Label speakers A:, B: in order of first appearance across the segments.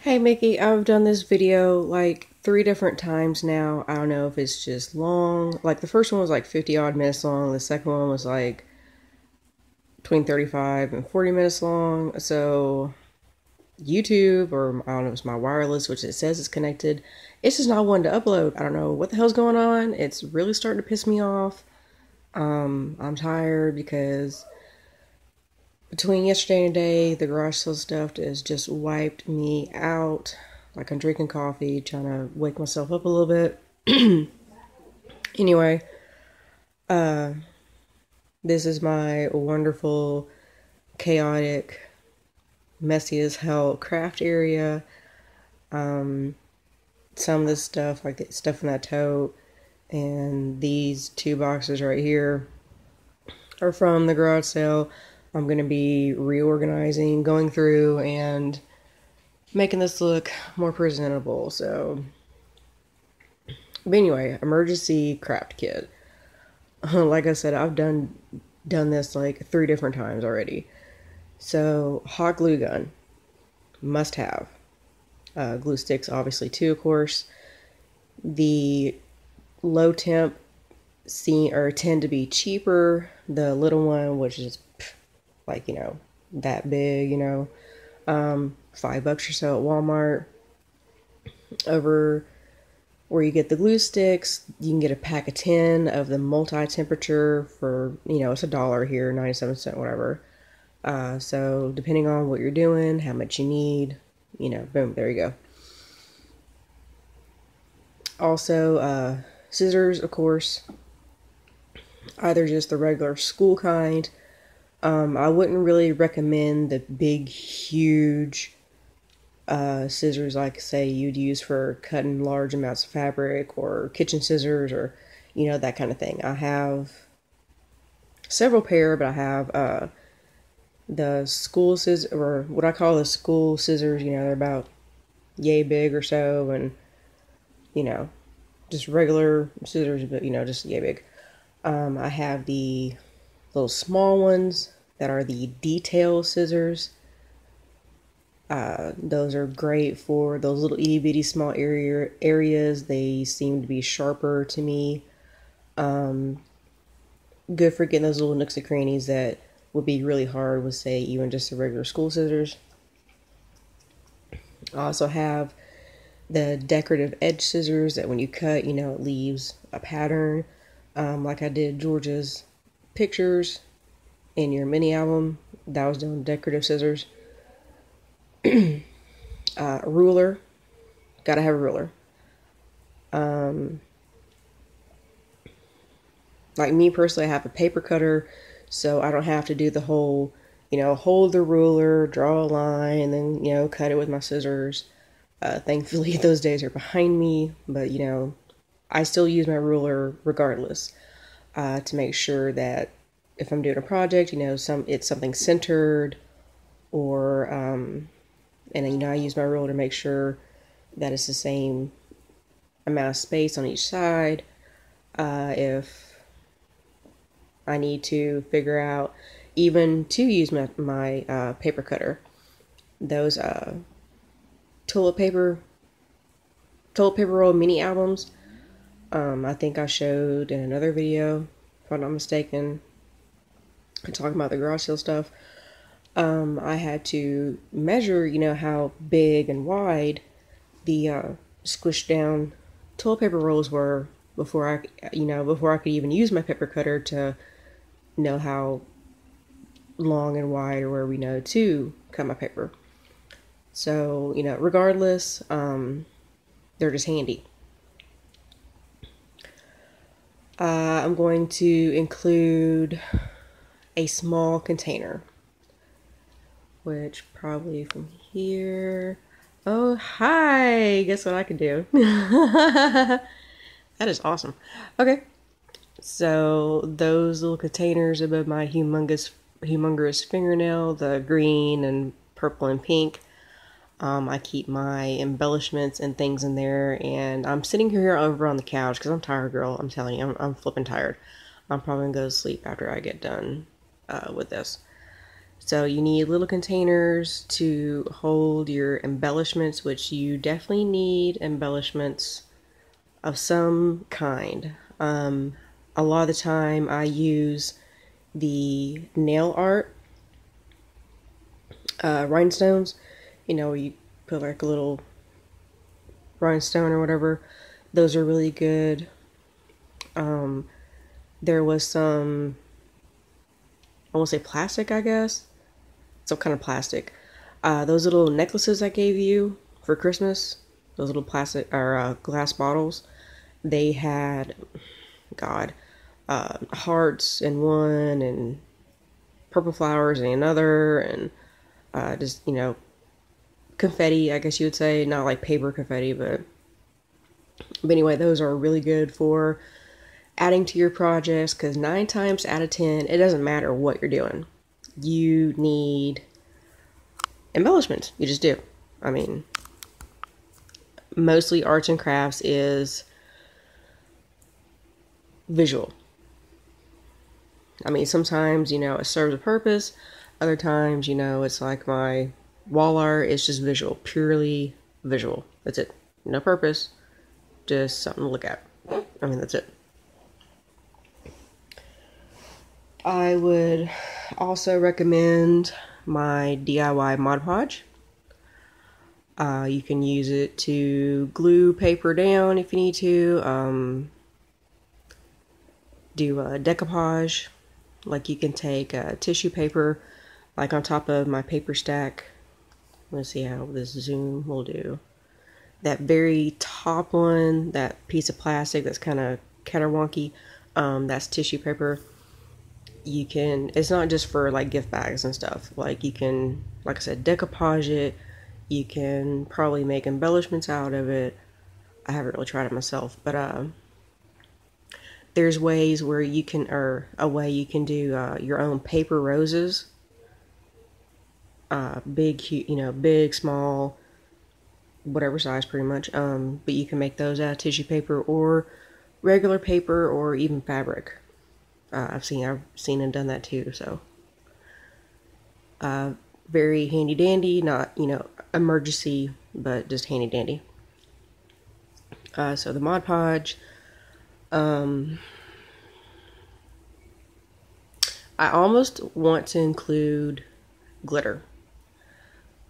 A: Hey Mickey, I've done this video like 3 different times now. I don't know if it's just long. Like the first one was like 50 odd minutes long. The second one was like between 35 and 40 minutes long. So YouTube, or I don't know if it's my wireless, which it says it's connected, it's just not wanting to upload. I don't know what the hell's going on. It's really starting to piss me off. I'm tired because between yesterday and today, the garage sale stuff has just wiped me out. Like I'm drinking coffee, trying to wake myself up a little bit. Anyway, this is my wonderful, chaotic, messy as hell craft area. Some of this stuff, like the stuff in that tote, and these 2 boxes right here, are from the garage sale. I'm going to be reorganizing, going through, and making this look more presentable. So, but anyway, emergency craft kit. Like I said, I've done this like 3 different times already. So, hot glue gun, must have. Glue sticks, obviously, too, of course. The low temp tend to be cheaper. The little one, which is like that big, $5 or so at Walmart. Over where you get the glue sticks, you can get a pack of 10 of the multi-temperature for, it's $1 here, 97 cents, whatever. So depending on what you're doing, how much you need, boom, there you go. Also, scissors, of course, either just the regular school kind. I wouldn't really recommend the big, huge scissors like, say, you'd use for cutting large amounts of fabric, or kitchen scissors, or that kind of thing. I have several pair, but I have the school scissors, or what I call the school scissors. They're about yay big or so, and just regular scissors, but just yay big. I have the little small ones that are the detail scissors. Those are great for those little itty bitty small areas. They seem to be sharper to me. Good for getting those little nooks and crannies that would be really hard with, say, even just the regular school scissors. I also have the decorative edge scissors that when you cut, it leaves a pattern. Like I did Georgia's pictures in your mini album. That was done with decorative scissors. A ruler. Gotta have a ruler. Like me personally, I have a paper cutter, so I don't have to do the whole, hold the ruler, draw a line, and then, cut it with my scissors. Thankfully, those days are behind me, but, I still use my ruler regardless, to make sure that if I'm doing a project, it's something centered, or, and, I use my ruler to make sure that it's the same amount of space on each side. If I need to figure out, even to use my paper cutter, those toilet paper roll mini albums. I think I showed in another video, if I'm not mistaken, talking about the garage sale stuff. I had to measure, how big and wide the squished down toilet paper rolls were before I could even use my paper cutter to know how long and wide, or where we know to cut my paper. So, regardless, they're just handy. I'm going to include a small container, which probably from here. Oh, hi! Guess what I can do? That is awesome. Okay. So those little containers above my humongous fingernail, the green and purple and pink. I keep my embellishments and things in there, and I'm sitting here over on the couch because I'm tired, girl. I'm telling you, I'm flipping tired. I'm probably gonna go to sleep after I get done with this. So you need little containers to hold your embellishments, which you definitely need embellishments of some kind. A lot of the time I use the nail art rhinestones, where you put like a little rhinestone or whatever. Those are really good. There was some, I won't say plastic, I guess, some kind of plastic. Those little necklaces I gave you for Christmas, those little plastic or glass bottles, they had, God, hearts in one and purple flowers in another, and just, confetti, I guess you would say. Not like paper confetti, but anyway, those are really good for adding to your projects, because 9 times out of 10, it doesn't matter what you're doing. You need embellishments. You just do. I mean, mostly arts and crafts is visual. I mean, sometimes, it serves a purpose. Other times, it's like my wall art is just visual, purely visual. That's it. No purpose, just something to look at. I mean, that's it. I would also recommend my DIY Mod Podge. You can use it to glue paper down if you need to. Do a decoupage. Like, you can take tissue paper, like on top of my paper stack. Let's see how this zoom will do. That very top one, that piece of plastic that's kind of wonky, that's tissue paper. You can, it's not just for like gift bags and stuff. Like, you can, like I said, decoupage it. You can probably make embellishments out of it. I haven't really tried it myself, but there's ways where you can, or a way you can do your own paper roses. Big, big, small, whatever size pretty much. But you can make those out of tissue paper or regular paper or even fabric. I've seen and done that too, so very handy dandy, not, emergency, but just handy dandy. So the Mod Podge, I almost want to include glitter,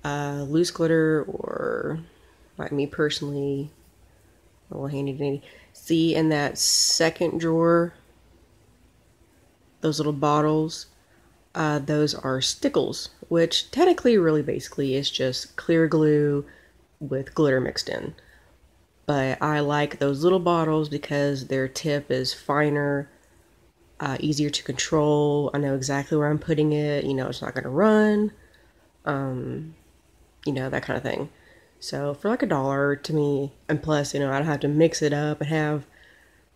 A: loose glitter, or like me personally, a little handy dandy. See, in that second drawer, those little bottles, those are stickles, which technically, really, basically is just clear glue with glitter mixed in. But I like those little bottles because their tip is finer, easier to control. I know exactly where I'm putting it. It's not going to run, that kind of thing. So for like $1 to me, and plus, I don't have to mix it up and have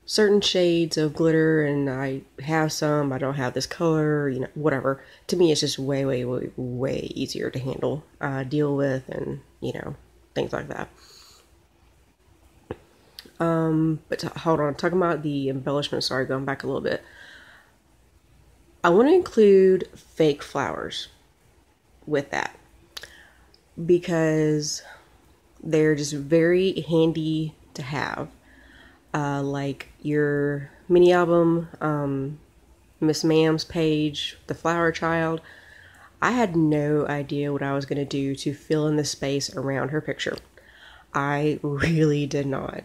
A: certain shades of glitter, and I have some, I don't have this color, whatever. To me, it's just way, way, way, way easier to handle, deal with, and, things like that. But hold on, talking about the embellishment, sorry, going back a little bit. I want to include fake flowers with that, because they're just very handy to have. Like your mini album, Miss Ma'am's page, The Flower Child. I had no idea what I was going to do to fill in the space around her picture. I really did not.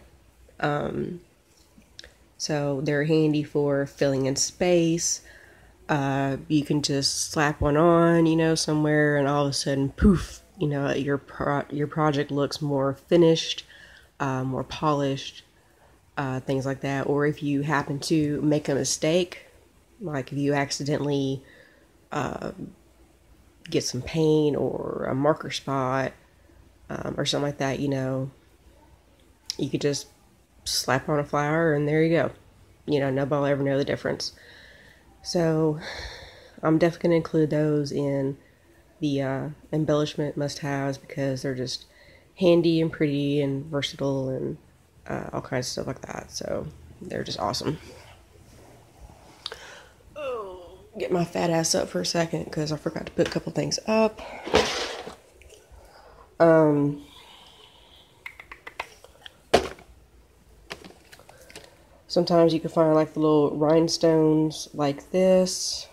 A: So they're handy for filling in space. You can just slap one on, somewhere, and all of a sudden, poof, your project looks more finished, more polished, things like that. Or if you happen to make a mistake, like if you accidentally get some paint or a marker spot, or something like that, you could just slap on a flower and there you go. Nobody will ever know the difference. So I'm definitely going to include those in the embellishment must-haves, because they're just handy and pretty and versatile and all kinds of stuff like that. So they're just awesome. Oh, get my fat ass up for a second because I forgot to put a couple things up. Sometimes you can find like the little rhinestones like this.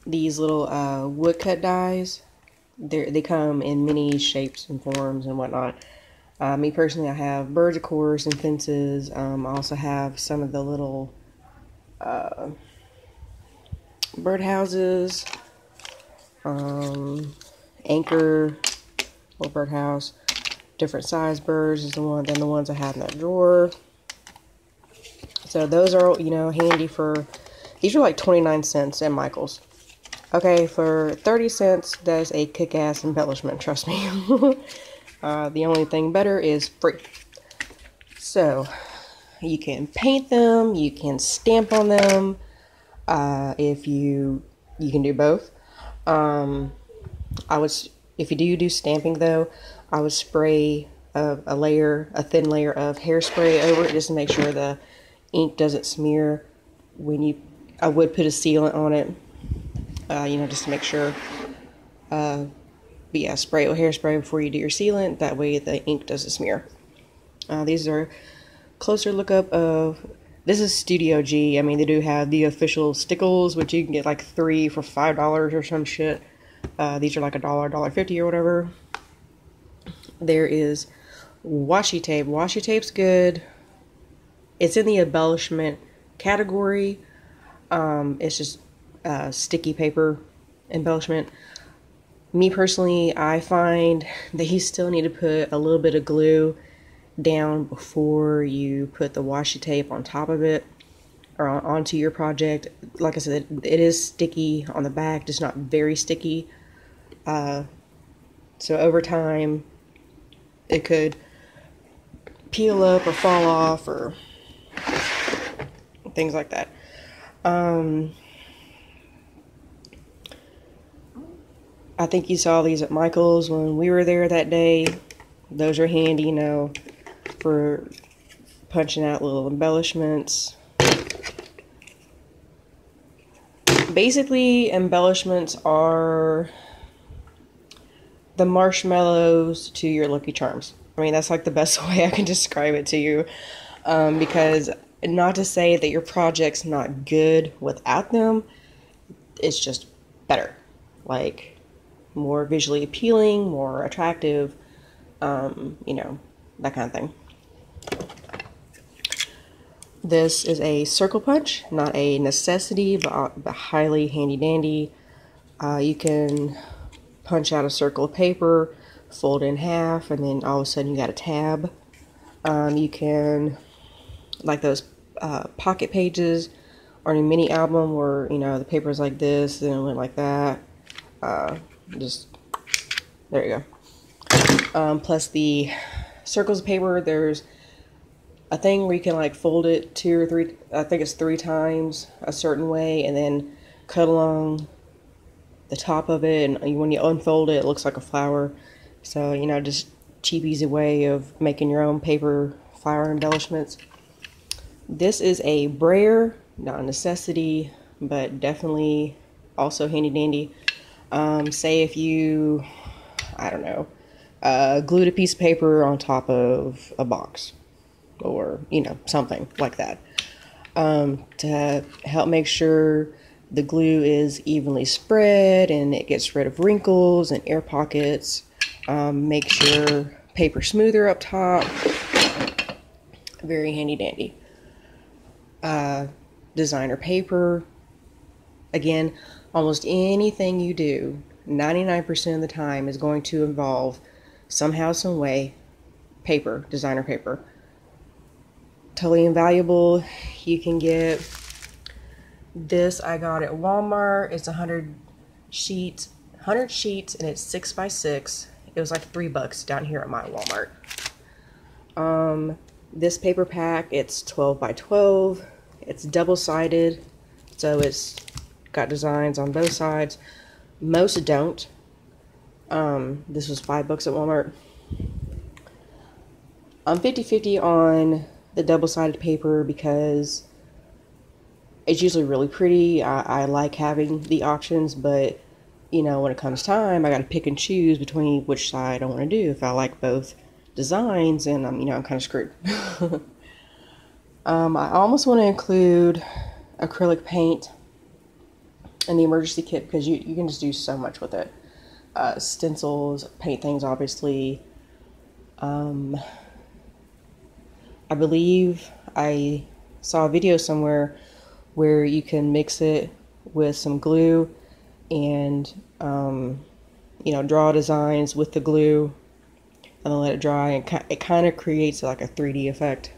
A: These little woodcut dies. They come in many shapes and forms and whatnot. Me personally, I have birds, of course, and fences. I also have some of the little birdhouses, anchor, little birdhouse. Different size birds than the ones I have in that drawer. So those are, you know, handy for. These are like 29 cents at Michael's. Okay, for 30 cents, that's a kick-ass embellishment, trust me. The only thing better is free. So, you can paint them, you can stamp on them, if you can do both. If you do stamping though, I would spray a thin layer of hairspray over it just to make sure the ink doesn't smear I would put a sealant on it. You know, just to make sure. But yeah, spray it with hairspray before you do your sealant. That way the ink doesn't smear. These are closer look up of. This is Studio G. I mean, they do have the official stickles, which you can get like 3 for $5 or some shit. These are like $1, $1.50 or whatever. There is washi tape. Washi tape's good. It's in the embellishment category. It's just sticky paper embellishment. Me personally, I find that you still need to put a little bit of glue down before you put the washi tape on top of it or onto your project. Like I said, it is sticky on the back, just not very sticky. So over time, it could peel up or fall off or things like that. I think you saw these at Michael's when we were there that day. Those are handy, you know, for punching out little embellishments. Basically, embellishments are the marshmallows to your Lucky Charms. I mean, that's like the best way I can describe it to you. Because not to say that your project's not good without them, it's just better. Like, more visually appealing, more attractive, you know, that kind of thing. This is a circle punch, not a necessity, but highly handy dandy. You can punch out a circle of paper, fold it in half, and then all of a sudden you got a tab. You can, like those pocket pages on a mini album where, you know, the paper's like this, and it went like that. Just, there you go. Plus the circles of paper, there's a thing where you can like fold it 2 or 3, I think it's 3 times a certain way, and then cut along the top of it, and when you unfold it, it looks like a flower. So, you know, just cheap, easy way of making your own paper flower embellishments. This is a brayer, not a necessity, but definitely also handy dandy. Say if you, I don't know, glued a piece of paper on top of a box, or, you know, something like that, to help make sure the glue is evenly spread and it gets rid of wrinkles and air pockets. Makes your paper smoother up top. Very handy dandy. Designer paper. Again, almost anything you do, 99% of the time, is going to involve somehow, some way, paper, designer paper. Totally invaluable. You can get this. I got at Walmart. It's 100 sheets, and it's 6x6. It was like $3 down here at my Walmart. This paper pack, it's 12x12. It's double-sided, so it's got designs on both sides. Most don't. This was $5 at Walmart. I'm 50-50 on the double-sided paper because it's usually really pretty. I like having the options, but you know, when it comes time, I got to pick and choose between which side I want to do. If I like both designs, and I'm kind of screwed. I almost want to include acrylic paint in the emergency kit because you can just do so much with it. Stencils, paint things, obviously. I believe I saw a video somewhere where you can mix it with some glue and draw designs with the glue and then let it dry, and it kind of creates like a 3D effect.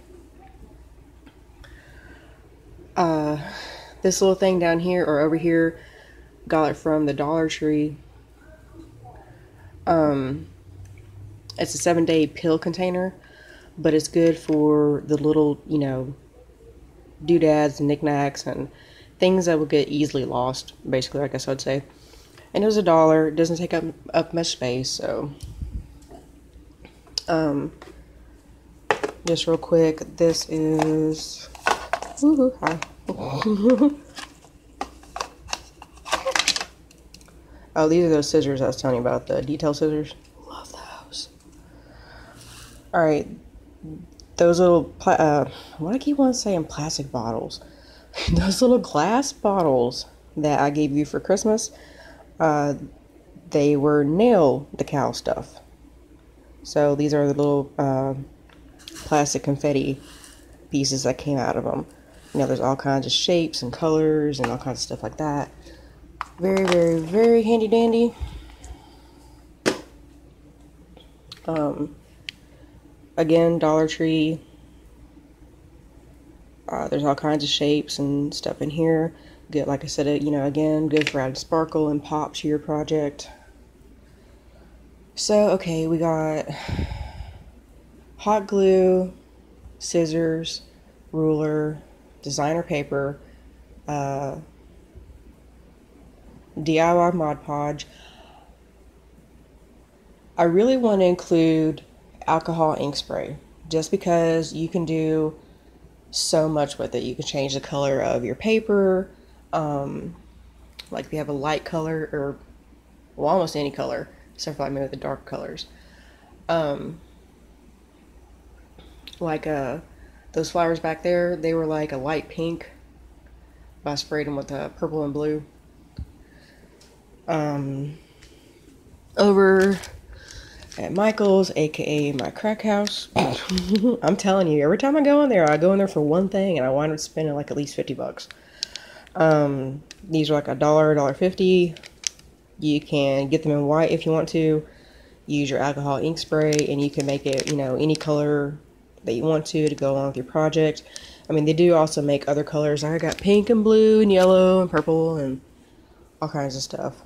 A: This little thing down here or over here, got it from the Dollar Tree. It's a 7-day pill container, but it's good for the little, doodads and knickknacks and things that would get easily lost, basically, I guess I'd say. And it was $1. It doesn't take up much space, so. Just real quick, this is. Woohoo! Hi. Oh, these are those scissors I was telling you about, the detail scissors. Love those. Alright, those little, what I keep wanting to say in plastic bottles. Those little glass bottles that I gave you for Christmas, they were nail decal stuff. So these are the little plastic confetti pieces that came out of them. There's all kinds of shapes and colors and all kinds of stuff like that. Very, very, very handy dandy. Again, Dollar Tree. There's all kinds of shapes and stuff in here. Good, like I said, again, good for adding sparkle and pop to your project. So, okay, we got hot glue, scissors, ruler, designer paper, DIY Mod Podge. I really want to include alcohol ink spray just because you can do so much with it. You can change the color of your paper, like if you have a light color or almost any color except for maybe the dark colors, like those flowers back there, they were like a light pink, but I sprayed them with purple and blue. Over at Michael's, aka my crack house. I'm telling you, every time I go in there for one thing and I wind up spending like at least $50. These are like $1, $1.50. You can get them in white if you want to. Use your alcohol ink spray and you can make it, any color that you want to go along with your project. I mean, they do also make other colors. I got pink and blue and yellow and purple and all kinds of stuff.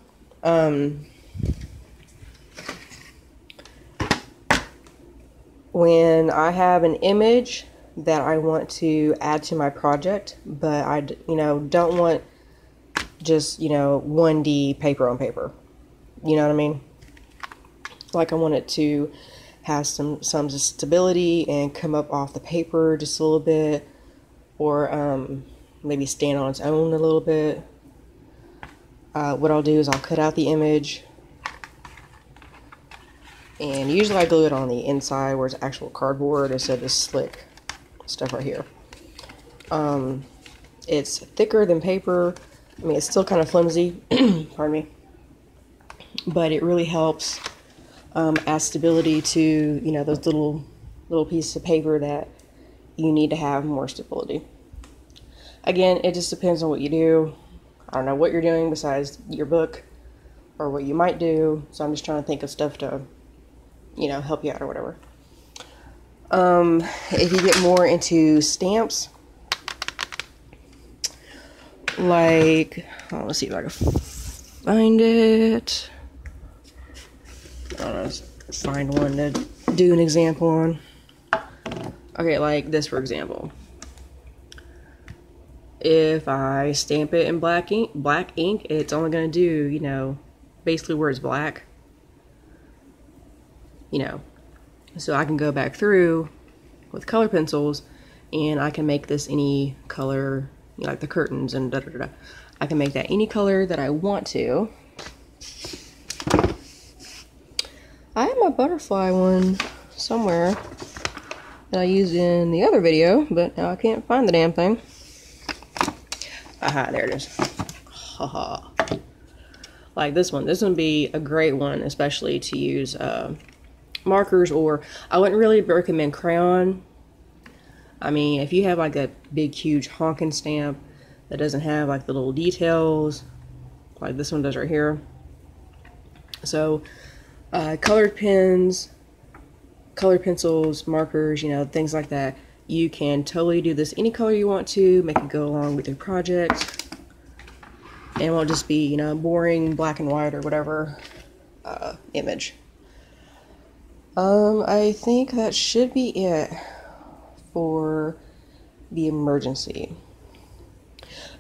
A: When I have an image that I want to add to my project, but I, don't want just, 1D paper on paper. You know what I mean? Like I want it to have some stability and come up off the paper just a little bit, or maybe stand on its own a little bit. What I'll do is I'll cut out the image, and usually I glue it on the inside where it's actual cardboard instead of this slick stuff right here. It's thicker than paper. I mean, it's still kind of flimsy, pardon me, but it really helps add stability to, those little pieces of paper that you need to have more stability. Again, it just depends on what you do. I don't know what you're doing besides your book or what you might do, so I'm just trying to think of stuff to, help you out or whatever. If you get more into stamps, like, let's see if I can find it. I don't know, find one to do an example on. Okay, like this, for example. If I stamp it in black ink, it's only going to do, basically where it's black. So I can go back through with color pencils and I can make this any color, you know, like the curtains and da-da-da-da. I can make that any color that I want to. I have my butterfly one somewhere that I used in the other video, but now I can't find the damn thing. Aha, there it is. Haha. Like this one. This would be a great one, especially to use markers, or I wouldn't really recommend crayon. I mean, if you have like a big, huge honking stamp that doesn't have like the little details, like this one does right here. So, colored pens, colored pencils, markers, you know, things like that. You can totally do this any color you want to, make it go along with your project. And it won't just be, you know, boring black and white or whatever image. I think that should be it for the emergency.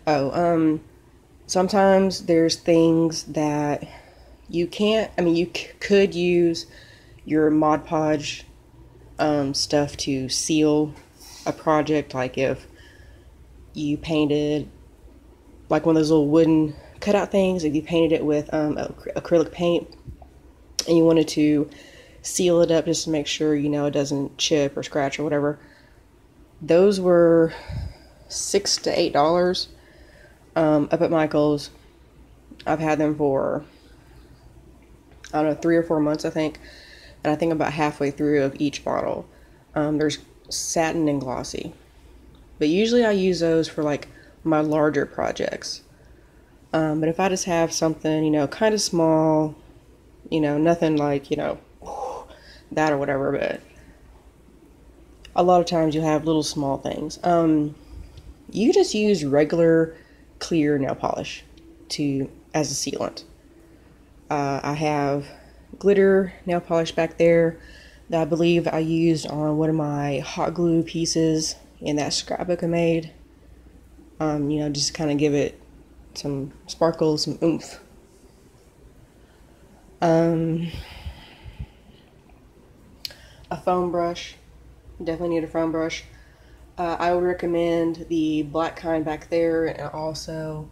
A: Oh, sometimes there's things that you can't, I mean, you could use your Mod Podge stuff to seal a project, like if you painted like one of those little wooden cutout things, if you painted it with acrylic paint and you wanted to seal it up just to make sure, you know, it doesn't chip or scratch or whatever. Those were $6 to $8 up at Michael's. I've had them for, I don't know, 3 or 4 months, I think. And I think about halfway through of each bottle. There's satin and glossy. But usually I use those for like my larger projects. But if I just have something, you know, kind of small, you know, nothing like, you know, that or whatever, but a lot of times you'll have little small things. You just use regular clear nail polish as a sealant. I have glitter nail polish back there that I believe I used on one of my hot glue pieces in that scrapbook I made. You know, just kind of give it some sparkle, some oomph. A foam brush. Definitely need a foam brush. I would recommend the black kind back there, and also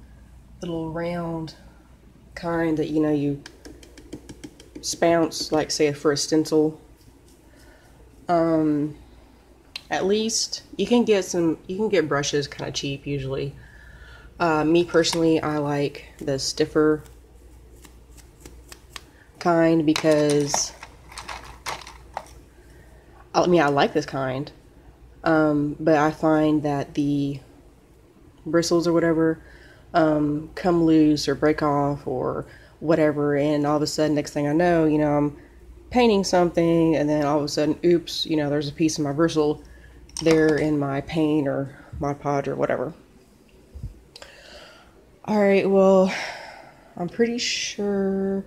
A: the little round kind that, you know, you spounce, like say for a stencil. At least you can get brushes kind of cheap usually. Me personally, I like the stiffer kind because I mean, I like this kind, but I find that the bristles or whatever come loose or break off or whatever, and all of a sudden, next thing I know, you know, I'm painting something, and then all of a sudden, oops, you know, there's a piece of my bristle there in my paint or Mod Podge or whatever. Alright, well, I'm pretty sure,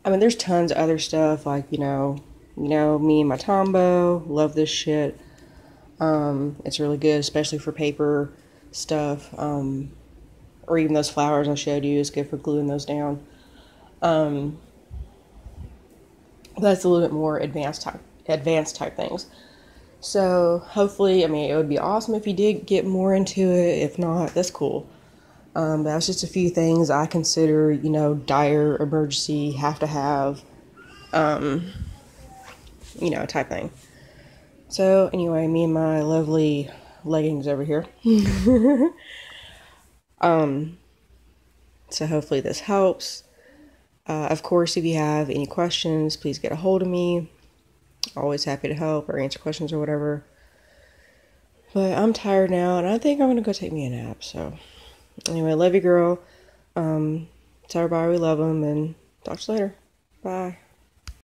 A: I mean, there's tons of other stuff, like, you know, me and my Tombow, love this shit. It's really good, especially for paper stuff, or even those flowers I showed you, it's good for gluing those down. That's a little bit more advanced type things. So hopefully, I mean, it would be awesome if you did get more into it. If not, that's cool. That's just a few things I consider, you know, dire emergency, have to have, you know, type thing. So anyway, me and my lovely leggings over here. So hopefully this helps. Of course, if you have any questions, please get a hold of me. Always happy to help or answer questions or whatever. But I'm tired now, and I think I'm going to go take me a nap. So anyway, love you, girl. Tell everybody we love them, and talk to you later. Bye.